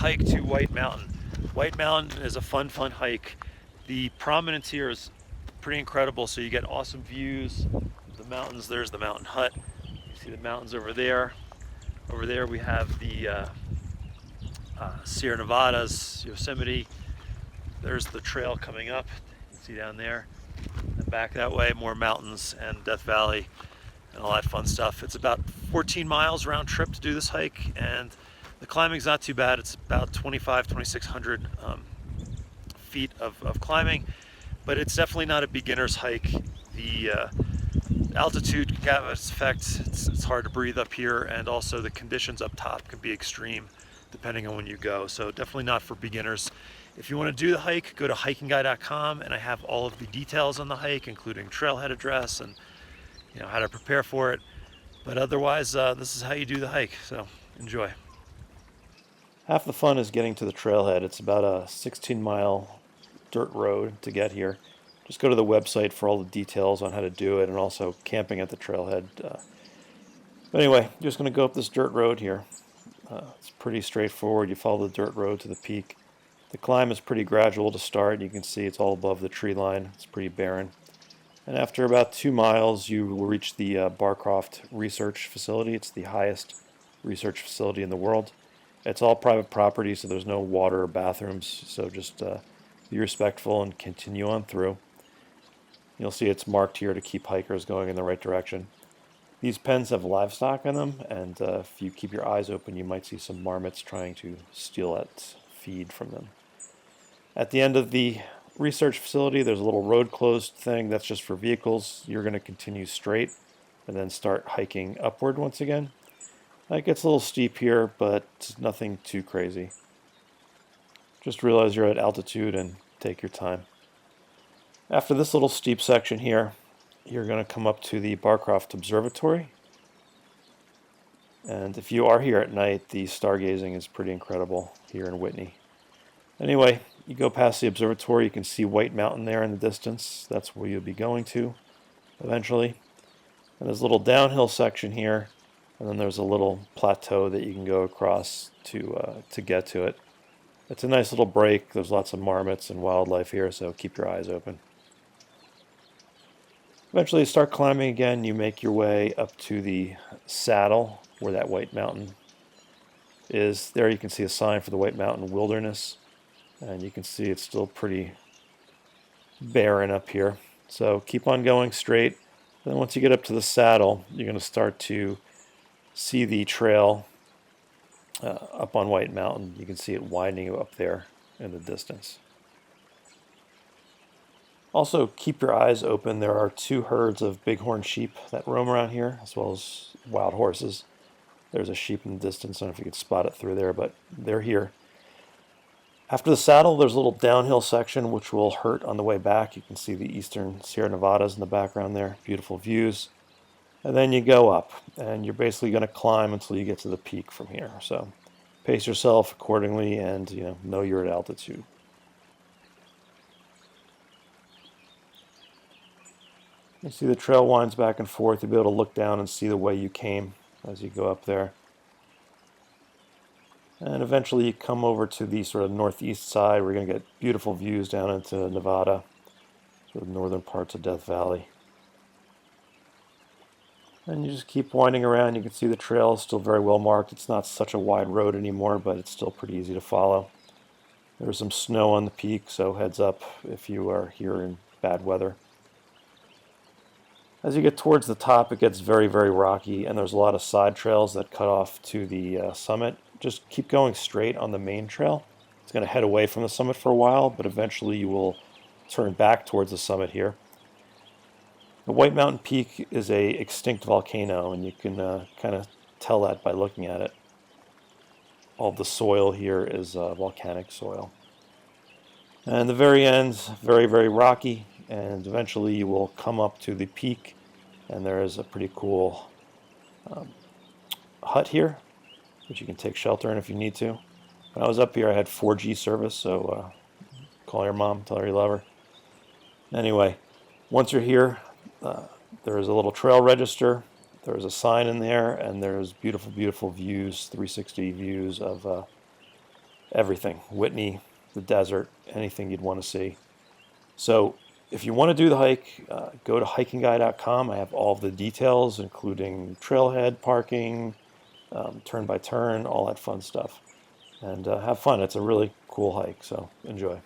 hike to White Mountain. White Mountain is a fun hike. The prominence here is pretty incredible, so you get awesome views of the mountains. There's the mountain hut. You see the mountains over there. Over there we have the Sierra Nevadas, Yosemite. There's the trail coming up. You can see down there. And back that way, more mountains and Death Valley and all that fun stuff. It's about 14 miles round trip to do this hike, and the climbing's not too bad. It's about 2,600 feet of climbing, but it's definitely not a beginner's hike. The altitude can have its effect. It's hard to breathe up here, and also the conditions up top can be extreme depending on when you go. So definitely not for beginners. If you want to do the hike, go to HikingGuy.com, and I have all of the details on the hike, including trailhead address and how to prepare for it. But otherwise, this is how you do the hike. So enjoy. Half the fun is getting to the trailhead. It's about a 16-mile dirt road to get here. Just go to the website for all the details on how to do it, and also camping at the trailhead. But anyway, you're just going to go up this dirt road here. It's pretty straightforward. You follow the dirt road to the peak. The climb is pretty gradual to start. You can see it's all above the tree line. It's pretty barren. And after about 2 miles, you will reach the Barcroft Research Facility. It's the highest research facility in the world. It's all private property, so there's no water or bathrooms. So just be respectful and continue on through. You'll see it's marked here to keep hikers going in the right direction. These pens have livestock in them, and if you keep your eyes open, you might see some marmots trying to steal that feed from them. At the end of the research facility, there's a little road closed thing that's just for vehicles. You're going to continue straight and then start hiking upward once again. It gets a little steep here, but nothing too crazy. Just realize you're at altitude and take your time. After this little steep section here, you're going to come up to the Barcroft Observatory. And if you are here at night, the stargazing is pretty incredible here in Whitney. Anyway, you go past the observatory, you can see White Mountain there in the distance. That's where you'll be going to eventually. And there's a little downhill section here, and then there's a little plateau that you can go across to get to it. It's a nice little break. There's lots of marmots and wildlife here, so keep your eyes open. Eventually you start climbing again. You make your way up to the saddle where that White Mountain is. There you can see a sign for the White Mountain Wilderness, and you can see it's still pretty barren up here. So keep on going straight. Then once you get up to the saddle, you're going to start to see the trail up on White Mountain. You can see it winding up there in the distance. Also, keep your eyes open. There are 2 herds of bighorn sheep that roam around here, as well as wild horses. There's a sheep in the distance. I don't know if you can spot it through there, but they're here. After the saddle, there's a little downhill section which will hurt on the way back. You can see the eastern Sierra Nevadas in the background there. Beautiful views. And then you go up, and you're basically going to climb until you get to the peak from here. So pace yourself accordingly, and know you're at altitude. You see the trail winds back and forth. You'll be able to look down and see the way you came as you go up there. And eventually you come over to the sort of northeast side. We're going to get beautiful views down into Nevada, sort of northern parts of Death Valley. And you just keep winding around. You can see the trail is still very well marked. It's not such a wide road anymore, but it's still pretty easy to follow. There's some snow on the peak, so heads up if you are here in bad weather. As you get towards the top, it gets very, very rocky, and there's a lot of side trails that cut off to the summit. Just keep going straight on the main trail. It's going to head away from the summit for a while, but eventually you will turn back towards the summit here. The White Mountain Peak is a extinct volcano, and you can kind of tell that by looking at it. All the soil here is volcanic soil. And the very end, very, very rocky, and eventually you will come up to the peak, and there is a pretty cool hut here, which you can take shelter in if you need to. When I was up here, I had 4G service, so call your mom, tell her you love her. Anyway, once you're here, there is a little trail register. There's a sign in there, and there's beautiful, beautiful views, 360 views of everything. Whitney, the desert, anything you'd want to see. So if you want to do the hike, go to HikingGuy.com. I have all of the details, including trailhead, parking, turn by turn, all that fun stuff. And have fun. It's a really cool hike, so enjoy.